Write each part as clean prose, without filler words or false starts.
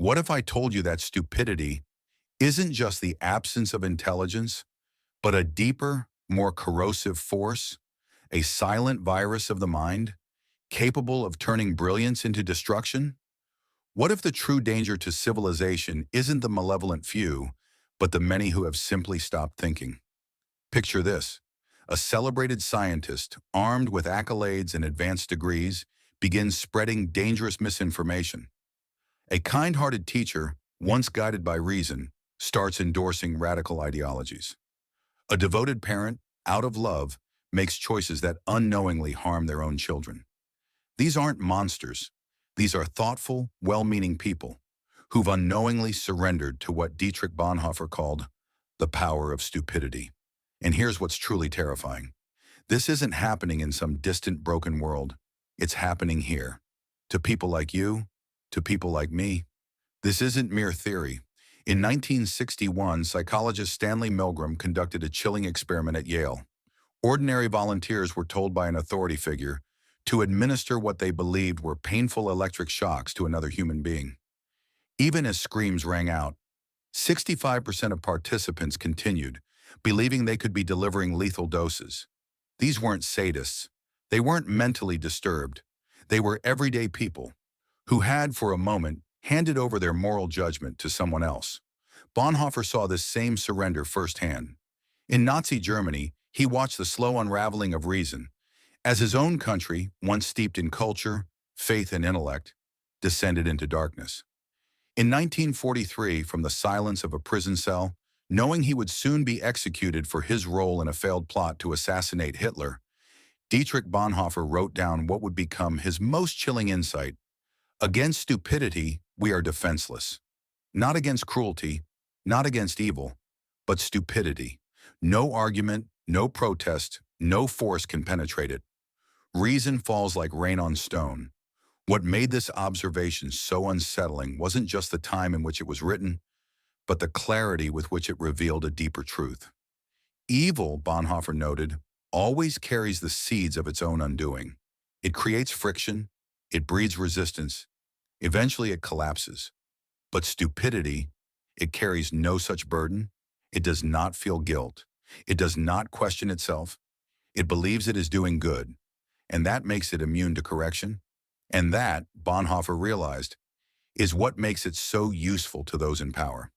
What if I told you that stupidity isn't just the absence of intelligence, but a deeper, more corrosive force, a silent virus of the mind, capable of turning brilliance into destruction? What if the true danger to civilization isn't the malevolent few, but the many who have simply stopped thinking? Picture this. A celebrated scientist, armed with accolades and advanced degrees, begins spreading dangerous misinformation. A kind-hearted teacher, once guided by reason, starts endorsing radical ideologies. A devoted parent, out of love, makes choices that unknowingly harm their own children. These aren't monsters. These are thoughtful, well-meaning people who've unknowingly surrendered to what Dietrich Bonhoeffer called the power of stupidity. And here's what's truly terrifying. This isn't happening in some distant, broken world. It's happening here. To people like you, to people like me. This isn't mere theory. In 1961, psychologist Stanley Milgram conducted a chilling experiment at Yale. Ordinary volunteers were told by an authority figure to administer what they believed were painful electric shocks to another human being. Even as screams rang out, 65% of participants continued, believing they could be delivering lethal doses. These weren't sadists. They weren't mentally disturbed. They were everyday people who had, for a moment, handed over their moral judgment to someone else. Bonhoeffer saw this same surrender firsthand. In Nazi Germany, he watched the slow unraveling of reason, as his own country, once steeped in culture, faith, and intellect, descended into darkness. In 1943, from the silence of a prison cell, knowing he would soon be executed for his role in a failed plot to assassinate Hitler, Dietrich Bonhoeffer wrote down what would become his most chilling insight. Against stupidity, we are defenseless. Not against cruelty, not against evil, but stupidity. No argument, no protest, no force can penetrate it. Reason falls like rain on stone. What made this observation so unsettling wasn't just the time in which it was written, but the clarity with which it revealed a deeper truth. Evil, Bonhoeffer noted, always carries the seeds of its own undoing. It creates friction, it breeds resistance, eventually it collapses. But stupidity, it carries no such burden. It does not feel guilt. It does not question itself. It believes it is doing good, and that makes it immune to correction. And that, Bonhoeffer realized, is what makes it so useful to those in power.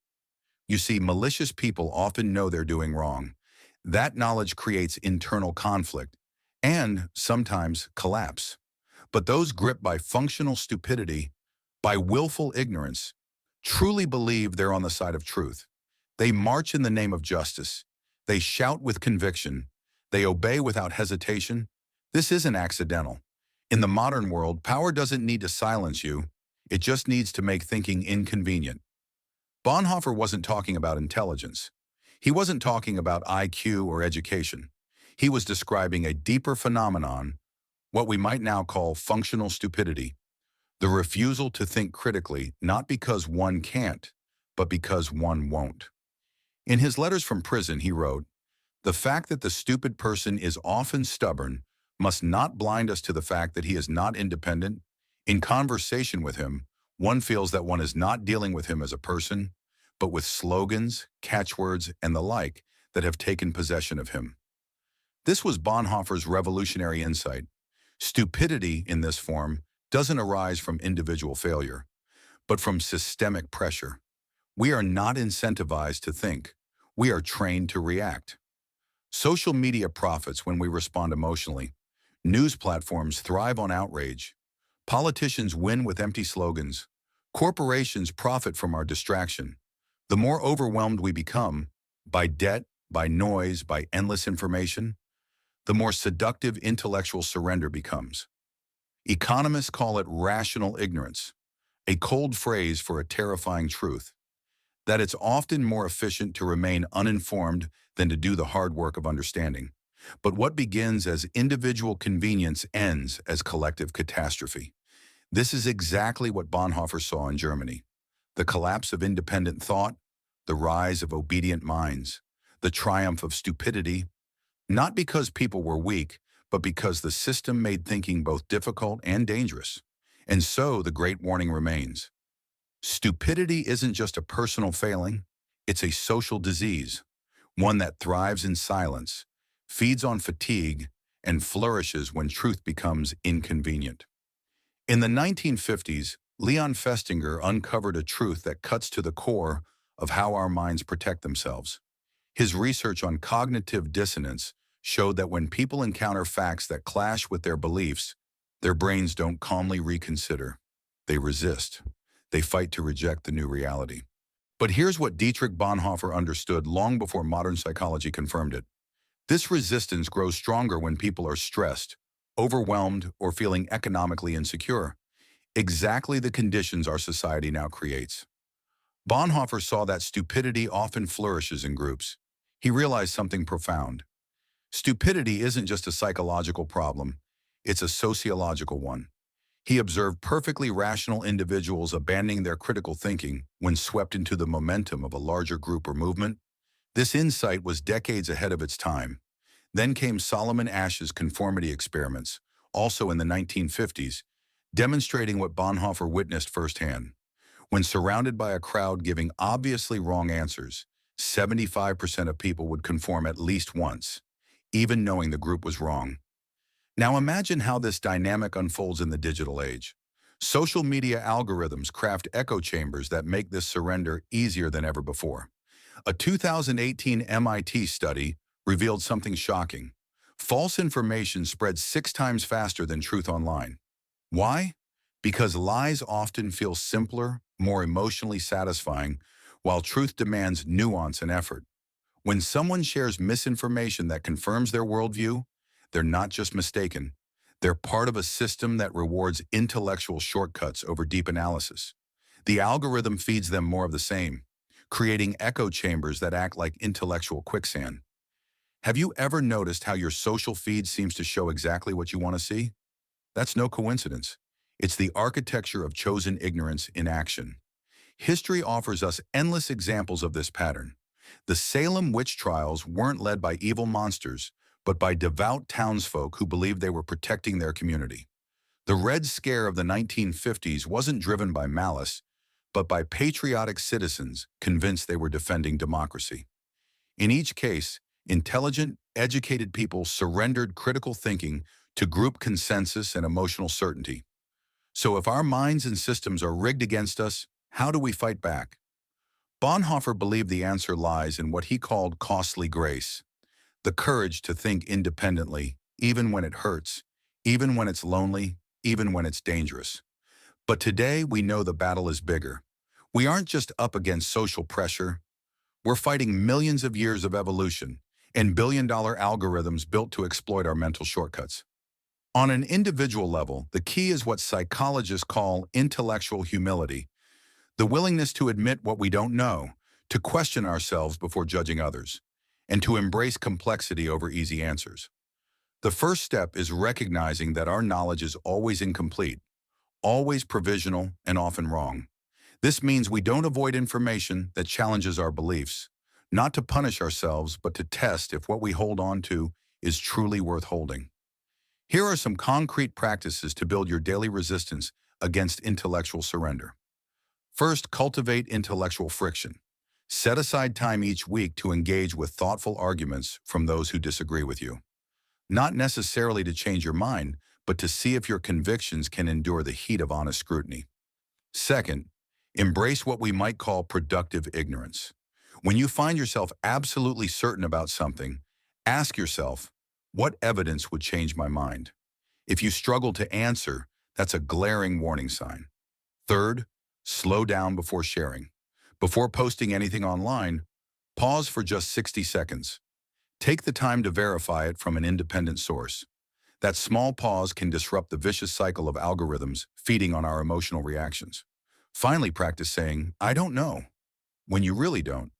You see, malicious people often know they're doing wrong. That knowledge creates internal conflict and, sometimes, collapse. But those gripped by functional stupidity, by willful ignorance, truly believe they're on the side of truth. They march in the name of justice. They shout with conviction. They obey without hesitation. This isn't accidental. In the modern world, power doesn't need to silence you. It just needs to make thinking inconvenient. Bonhoeffer wasn't talking about intelligence. He wasn't talking about IQ or education. He was describing a deeper phenomenon, what we might now call functional stupidity, the refusal to think critically, not because one can't, but because one won't. In his letters from prison, he wrote, "The fact that the stupid person is often stubborn must not blind us to the fact that he is not independent. In conversation with him, one feels that one is not dealing with him as a person, but with slogans, catchwords, and the like that have taken possession of him." This was Bonhoeffer's revolutionary insight. Stupidity in this form doesn't arise from individual failure, but from systemic pressure. We are not incentivized to think. We are trained to react. Social media profits when we respond emotionally. News platforms thrive on outrage. Politicians win with empty slogans. Corporations profit from our distraction. The more overwhelmed we become, by debt, by noise, by endless information, the more seductive intellectual surrender becomes. Economists call it rational ignorance, a cold phrase for a terrifying truth, that it's often more efficient to remain uninformed than to do the hard work of understanding. But what begins as individual convenience ends as collective catastrophe. This is exactly what Bonhoeffer saw in Germany. The collapse of independent thought, the rise of obedient minds, the triumph of stupidity, not because people were weak, but because the system made thinking both difficult and dangerous. And so the great warning remains. Stupidity isn't just a personal failing, it's a social disease, one that thrives in silence, feeds on fatigue, and flourishes when truth becomes inconvenient. In the 1950s, Leon Festinger uncovered a truth that cuts to the core of how our minds protect themselves. His research on cognitive dissonance showed that when people encounter facts that clash with their beliefs, their brains don't calmly reconsider. They resist. They fight to reject the new reality. But here's what Dietrich Bonhoeffer understood long before modern psychology confirmed it. This resistance grows stronger when people are stressed, overwhelmed, or feeling economically insecure. Exactly the conditions our society now creates. Bonhoeffer saw that stupidity often flourishes in groups. He realized something profound. Stupidity isn't just a psychological problem, it's a sociological one. He observed perfectly rational individuals abandoning their critical thinking when swept into the momentum of a larger group or movement. This insight was decades ahead of its time. Then came Solomon Asch's conformity experiments, also in the 1950s, demonstrating what Bonhoeffer witnessed firsthand. When surrounded by a crowd giving obviously wrong answers, 75% of people would conform at least once, even knowing the group was wrong. Now imagine how this dynamic unfolds in the digital age. Social media algorithms craft echo chambers that make this surrender easier than ever before. A 2018 MIT study revealed something shocking. False information spreads 6 times faster than truth online. Why? Because lies often feel simpler, more emotionally satisfying, while truth demands nuance and effort. When someone shares misinformation that confirms their worldview, they're not just mistaken. They're part of a system that rewards intellectual shortcuts over deep analysis. The algorithm feeds them more of the same, creating echo chambers that act like intellectual quicksand. Have you ever noticed how your social feed seems to show exactly what you want to see? That's no coincidence. It's the architecture of chosen ignorance in action. History offers us endless examples of this pattern. The Salem witch trials weren't led by evil monsters, but by devout townsfolk who believed they were protecting their community. The Red Scare of the 1950s wasn't driven by malice, but by patriotic citizens convinced they were defending democracy. In each case, intelligent, educated people surrendered critical thinking to group consensus and emotional certainty. So if our minds and systems are rigged against us, how do we fight back? Bonhoeffer believed the answer lies in what he called costly grace, the courage to think independently, even when it hurts, even when it's lonely, even when it's dangerous. But today, we know the battle is bigger. We aren't just up against social pressure. We're fighting millions of years of evolution and billion-dollar algorithms built to exploit our mental shortcuts. On an individual level, the key is what psychologists call intellectual humility, the willingness to admit what we don't know, to question ourselves before judging others, and to embrace complexity over easy answers. The first step is recognizing that our knowledge is always incomplete, always provisional, and often wrong. This means we don't avoid information that challenges our beliefs, not to punish ourselves, but to test if what we hold on to is truly worth holding. Here are some concrete practices to build your daily resistance against intellectual surrender. First, cultivate intellectual friction. Set aside time each week to engage with thoughtful arguments from those who disagree with you. Not necessarily to change your mind, but to see if your convictions can endure the heat of honest scrutiny. Second, embrace what we might call productive ignorance. When you find yourself absolutely certain about something, ask yourself, what evidence would change my mind? If you struggle to answer, that's a glaring warning sign. Third, slow down before sharing. Before posting anything online, pause for just 60 seconds. Take the time to verify it from an independent source. That small pause can disrupt the vicious cycle of algorithms feeding on our emotional reactions. Finally, practice saying, I don't know, when you really don't.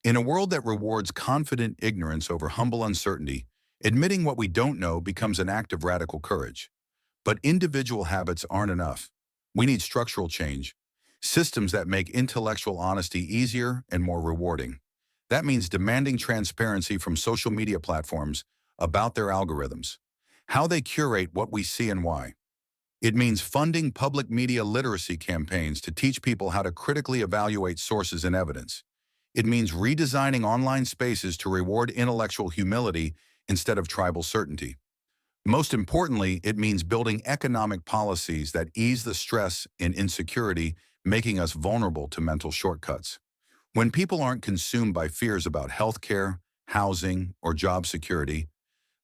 In a world that rewards confident ignorance over humble uncertainty, admitting what we don't know becomes an act of radical courage. But individual habits aren't enough. We need structural change, systems that make intellectual honesty easier and more rewarding. That means demanding transparency from social media platforms about their algorithms, how they curate what we see and why. It means funding public media literacy campaigns to teach people how to critically evaluate sources and evidence. It means redesigning online spaces to reward intellectual humility instead of tribal certainty. Most importantly, it means building economic policies that ease the stress and insecurity, making us vulnerable to mental shortcuts. When people aren't consumed by fears about healthcare, housing, or job security,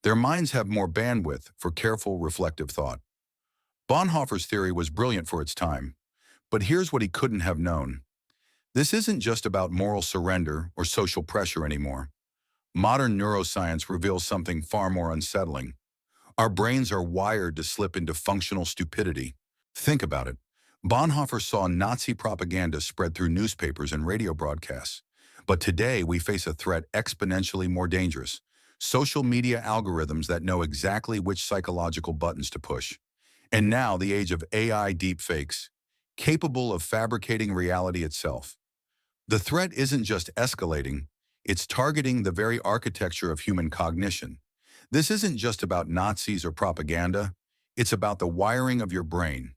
their minds have more bandwidth for careful, reflective thought. Bonhoeffer's theory was brilliant for its time, but here's what he couldn't have known. This isn't just about moral surrender or social pressure anymore. Modern neuroscience reveals something far more unsettling. Our brains are wired to slip into functional stupidity. Think about it. Bonhoeffer saw Nazi propaganda spread through newspapers and radio broadcasts. But today we face a threat exponentially more dangerous. Social media algorithms that know exactly which psychological buttons to push. And now the age of AI deepfakes, capable of fabricating reality itself. The threat isn't just escalating, it's targeting the very architecture of human cognition. This isn't just about Nazis or propaganda, it's about the wiring of your brain.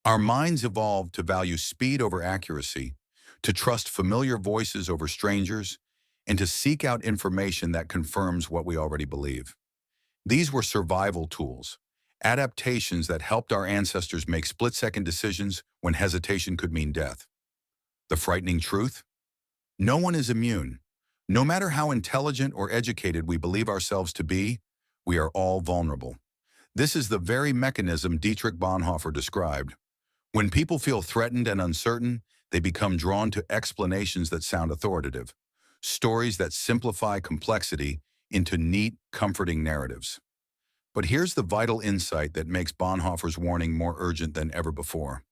Our minds evolved to value speed over accuracy, to trust familiar voices over strangers, and to seek out information that confirms what we already believe. These were survival tools, adaptations that helped our ancestors make split-second decisions when hesitation could mean death. The frightening truth? No one is immune. No matter how intelligent or educated we believe ourselves to be, we are all vulnerable. This is the very mechanism Dietrich Bonhoeffer described. When people feel threatened and uncertain, they become drawn to explanations that sound authoritative, stories that simplify complexity into neat, comforting narratives. But here's the vital insight that makes Bonhoeffer's warning more urgent than ever before.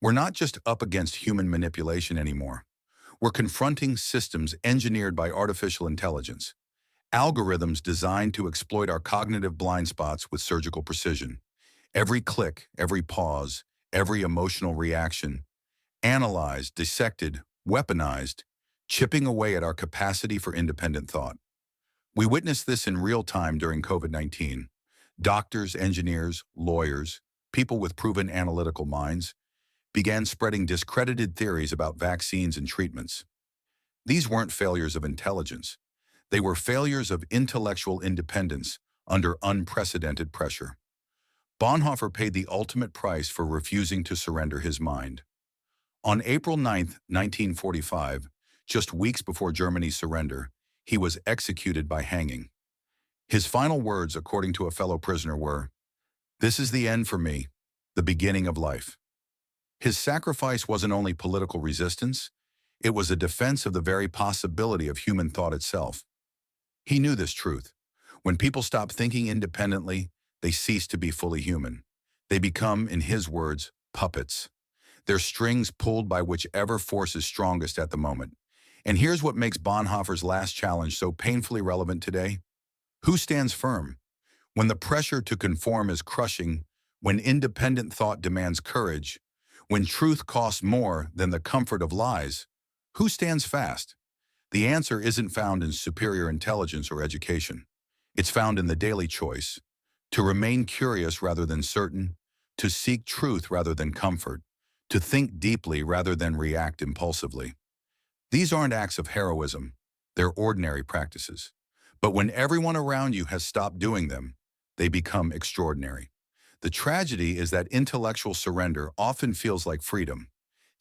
We're not just up against human manipulation anymore. We're confronting systems engineered by artificial intelligence, algorithms designed to exploit our cognitive blind spots with surgical precision. Every click, every pause, every emotional reaction, analyzed, dissected, weaponized, chipping away at our capacity for independent thought. We witnessed this in real time during COVID-19. Doctors, engineers, lawyers, people with proven analytical minds began spreading discredited theories about vaccines and treatments. These weren't failures of intelligence. They were failures of intellectual independence under unprecedented pressure. Bonhoeffer paid the ultimate price for refusing to surrender his mind. On April 9, 1945, just weeks before Germany's surrender, he was executed by hanging. His final words, according to a fellow prisoner, were, "This is the end for me, the beginning of life." His sacrifice wasn't only political resistance, it was a defense of the very possibility of human thought itself. He knew this truth. When people stop thinking independently, they cease to be fully human. They become, in his words, puppets. They're strings pulled by whichever force is strongest at the moment. And here's what makes Bonhoeffer's last challenge so painfully relevant today. Who stands firm? When the pressure to conform is crushing, when independent thought demands courage, when truth costs more than the comfort of lies, who stands fast? The answer isn't found in superior intelligence or education. It's found in the daily choice, to remain curious rather than certain, to seek truth rather than comfort, to think deeply rather than react impulsively. These aren't acts of heroism, they're ordinary practices. But when everyone around you has stopped doing them, they become extraordinary. The tragedy is that intellectual surrender often feels like freedom.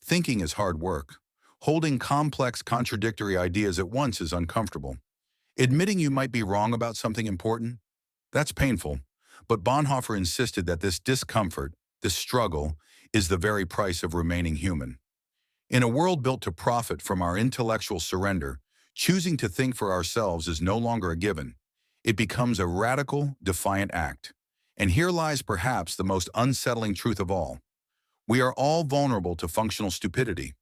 Thinking is hard work. Holding complex, contradictory ideas at once is uncomfortable. Admitting you might be wrong about something important, that's painful. But Bonhoeffer insisted that this discomfort, this struggle, is the very price of remaining human. In a world built to profit from our intellectual surrender, choosing to think for ourselves is no longer a given. It becomes a radical, defiant act. And here lies perhaps the most unsettling truth of all. We are all vulnerable to functional stupidity.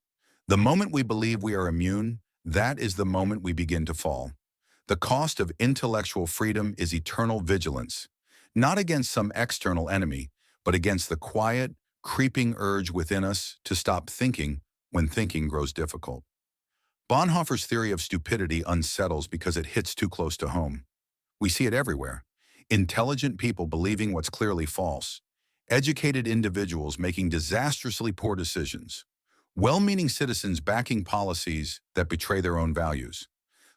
The moment we believe we are immune, that is the moment we begin to fall. The cost of intellectual freedom is eternal vigilance, not against some external enemy, but against the quiet, creeping urge within us to stop thinking when thinking grows difficult. Bonhoeffer's theory of stupidity unsettles because it hits too close to home. We see it everywhere. Intelligent people believing what's clearly false, educated individuals making disastrously poor decisions, well-meaning citizens backing policies that betray their own values.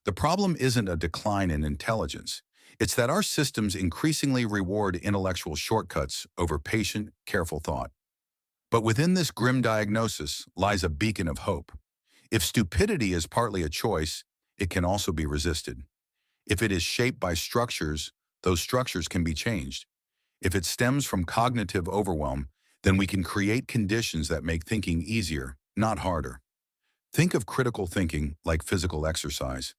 The problem isn't a decline in intelligence. It's that our systems increasingly reward intellectual shortcuts over patient, careful thought. But within this grim diagnosis lies a beacon of hope. If stupidity is partly a choice, it can also be resisted. If it is shaped by structures, those structures can be changed. If it stems from cognitive overwhelm, then we can create conditions that make thinking easier, not harder. Think of critical thinking like physical exercise.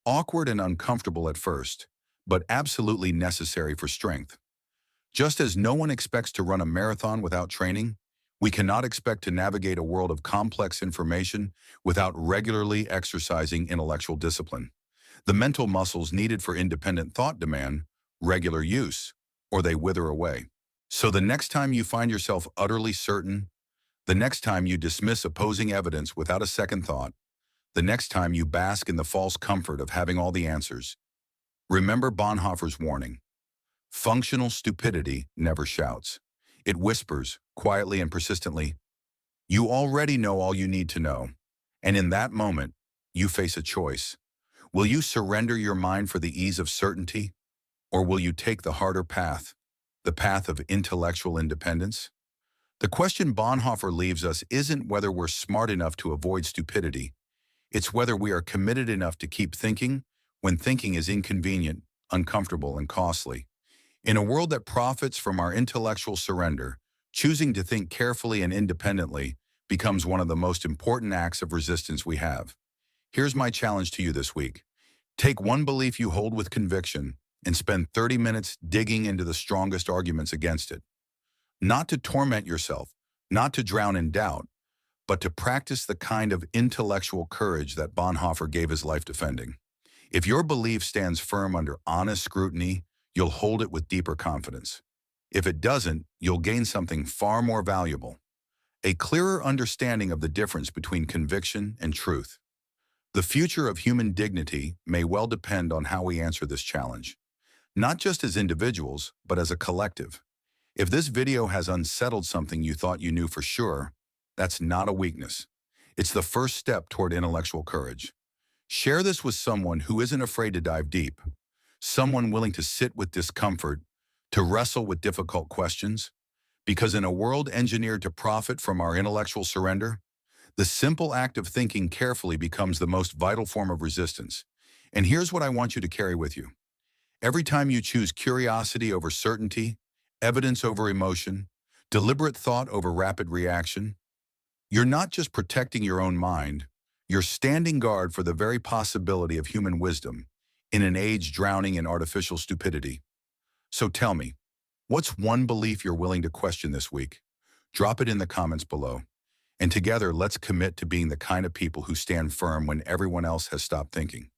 Awkward and uncomfortable at first, but absolutely necessary for strength. Just as no one expects to run a marathon without training, we cannot expect to navigate a world of complex information without regularly exercising intellectual discipline. The mental muscles needed for independent thought demand regular use, or they wither away. So the next time you find yourself utterly certain, the next time you dismiss opposing evidence without a second thought, the next time you bask in the false comfort of having all the answers, remember Bonhoeffer's warning. Functional stupidity never shouts. It whispers, quietly and persistently, "You already know all you need to know." And in that moment, you face a choice. Will you surrender your mind for the ease of certainty, or will you take the harder path, the path of intellectual independence? The question Bonhoeffer leaves us isn't whether we're smart enough to avoid stupidity. It's whether we are committed enough to keep thinking when thinking is inconvenient, uncomfortable, and costly. In a world that profits from our intellectual surrender, choosing to think carefully and independently becomes one of the most important acts of resistance we have. Here's my challenge to you this week. Take one belief you hold with conviction and spend 30 minutes digging into the strongest arguments against it. Not to torment yourself, not to drown in doubt, but to practice the kind of intellectual courage that Bonhoeffer gave his life defending. If your belief stands firm under honest scrutiny, you'll hold it with deeper confidence. If it doesn't, you'll gain something far more valuable, a clearer understanding of the difference between conviction and truth. The future of human dignity may well depend on how we answer this challenge, not just as individuals, but as a collective. If this video has unsettled something you thought you knew for sure, that's not a weakness. It's the first step toward intellectual courage. Share this with someone who isn't afraid to dive deep, someone willing to sit with discomfort, to wrestle with difficult questions, because in a world engineered to profit from our intellectual surrender, the simple act of thinking carefully becomes the most vital form of resistance. And here's what I want you to carry with you. Every time you choose curiosity over certainty, evidence over emotion, deliberate thought over rapid reaction, you're not just protecting your own mind, you're standing guard for the very possibility of human wisdom in an age drowning in artificial stupidity. So tell me, what's one belief you're willing to question this week? Drop it in the comments below. And together, let's commit to being the kind of people who stand firm when everyone else has stopped thinking.